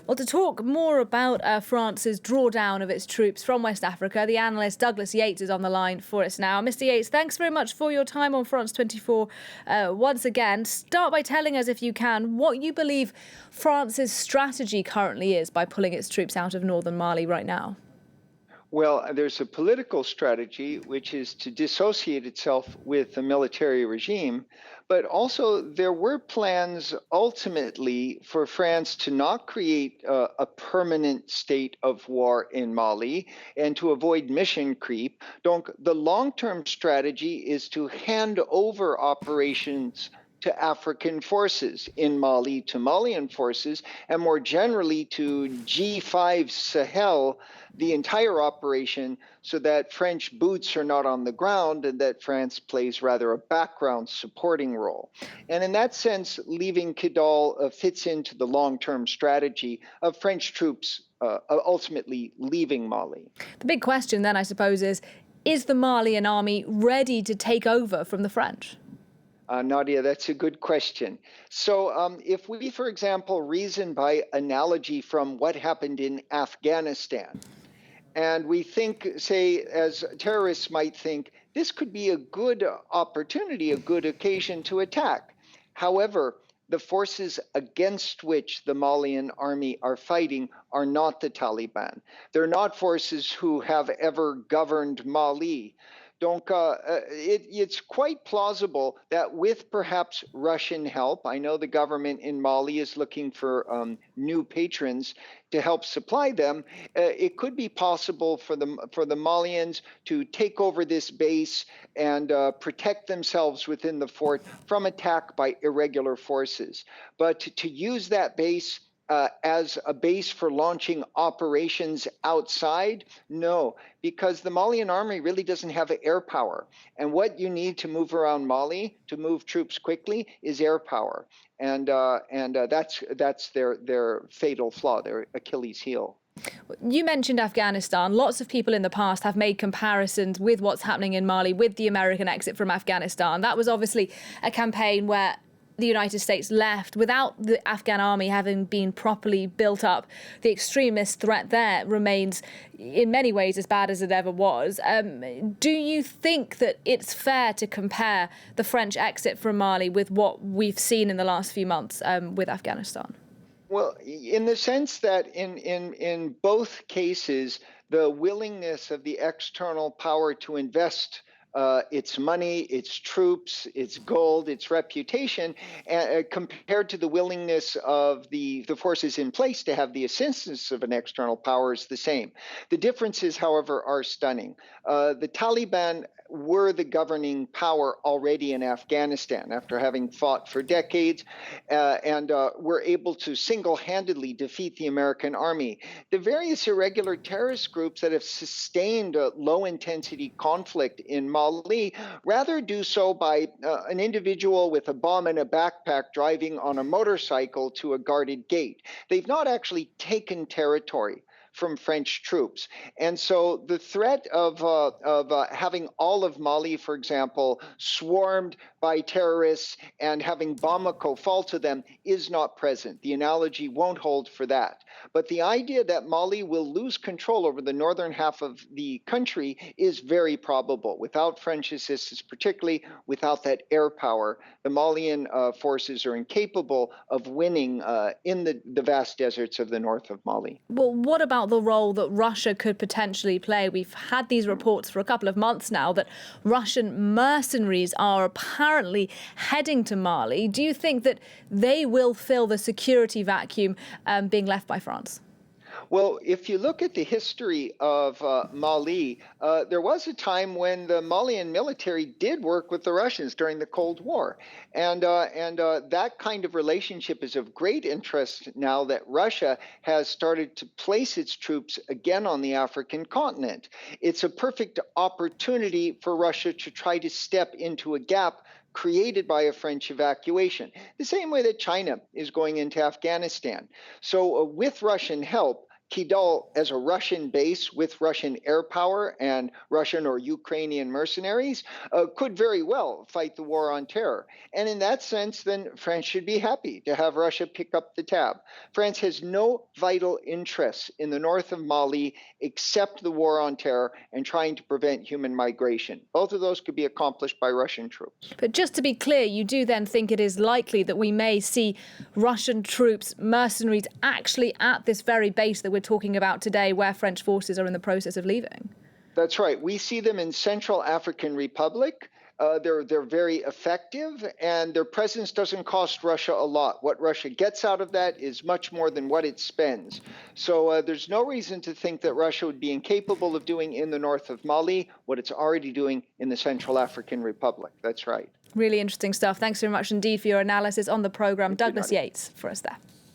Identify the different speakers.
Speaker 1: Well, to talk more about France's drawdown of its troops from West Africa, the analyst Douglas Yates is on the line for us now. Mr. Yates, thanks very much for your time on France 24 once again. Start by telling us, if you can, what you believe France's strategy currently is by pulling its troops out of northern Mali right now.
Speaker 2: Well, there's a political strategy, which is to dissociate itself with the military regime, but also there were plans ultimately for France to not create a permanent state of war in Mali and to avoid mission creep. Donc, the long-term strategy is to hand over operations to African forces in Mali, to Malian forces, and more generally to G5 Sahel, the entire operation, so that French boots are not on the ground and that France plays rather a background supporting role. And in that sense, leaving Kidal fits into the long-term strategy of French troops ultimately leaving Mali.
Speaker 1: The big question then, I suppose, is the Malian army ready to take over from the French?
Speaker 2: Nadia, that's a good question. So if we, for example, reason by analogy from what happened in Afghanistan, and we think, say, as terrorists might think, this could be a good opportunity, a good occasion to attack. However, the forces against which the Malian army are fighting are not the Taliban. They're not forces who have ever governed Mali. Donc, it's quite plausible that with perhaps Russian help, I know the government in Mali is looking for new patrons to help supply them, it could be possible for the Malians to take over this base and protect themselves within the fort from attack by irregular forces. But to use that base as a base for launching operations outside? No, because the Malian army really doesn't have air power. And what you need to move around Mali, to move troops quickly, is air power. And that's their fatal flaw, their Achilles heel.
Speaker 1: You mentioned Afghanistan. Lots of people in the past have made comparisons with what's happening in Mali with the American exit from Afghanistan. That was obviously a campaign where the United States left without the Afghan army having been properly built up. The extremist threat there remains in many ways as bad as it ever was. Do you think that it's fair to compare the French exit from Mali with what we've seen in the last few months with Afghanistan?
Speaker 2: Well, in the sense that in both cases, the willingness of the external power to invest its money, its troops, its gold, its reputation, compared to the willingness of the forces in place to have the assistance of an external power is the same. The differences, however, are stunning. The Taliban were the governing power already in Afghanistan after having fought for decades and were able to single-handedly defeat the American army. The various irregular terrorist groups that have sustained a low-intensity conflict in Mali rather do so by an individual with a bomb in a backpack driving on a motorcycle to a guarded gate. They've not actually taken territory from French troops. And so the threat of having all of Mali, for example, swarmed by terrorists and having Bamako fall to them is not present. The analogy won't hold for that. But the idea that Mali will lose control over the northern half of the country is very probable. Without French assistance, particularly without that air power, the Malian forces are incapable of winning in the vast deserts of the north of Mali.
Speaker 1: Well, what about the role that Russia could potentially play? We've had these reports for a couple of months now that Russian mercenaries are apparently heading to Mali. Do you think that they will fill the security vacuum being left by France?
Speaker 2: Well, if you look at the history of Mali, there was a time when the Malian military did work with the Russians during the Cold War. And that kind of relationship is of great interest now that Russia has started to place its troops again on the African continent. It's a perfect opportunity for Russia to try to step into a gap created by a French evacuation, the same way that China is going into Afghanistan. So with Russian help, Kidal as a Russian base with Russian air power and Russian or Ukrainian mercenaries could very well fight the war on terror. And in that sense, then France should be happy to have Russia pick up the tab. France has no vital interests in the north of Mali except the war on terror and trying to prevent human migration. Both of those could be accomplished by Russian troops.
Speaker 1: But just to be clear, you do then think it is likely that we may see Russian troops, mercenaries, actually at this very base that we're talking about today, where French forces are in the process of leaving?
Speaker 2: That's right. We see them in Central African Republic. They're very effective, and their presence doesn't cost Russia a lot. What Russia gets out of that is much more than what it spends. So there's no reason to think that Russia would be incapable of doing in the north of Mali what it's already doing in the Central African Republic. That's right.
Speaker 1: Really interesting stuff. Thanks very much indeed for your analysis on the programme. Douglas Yates for us there.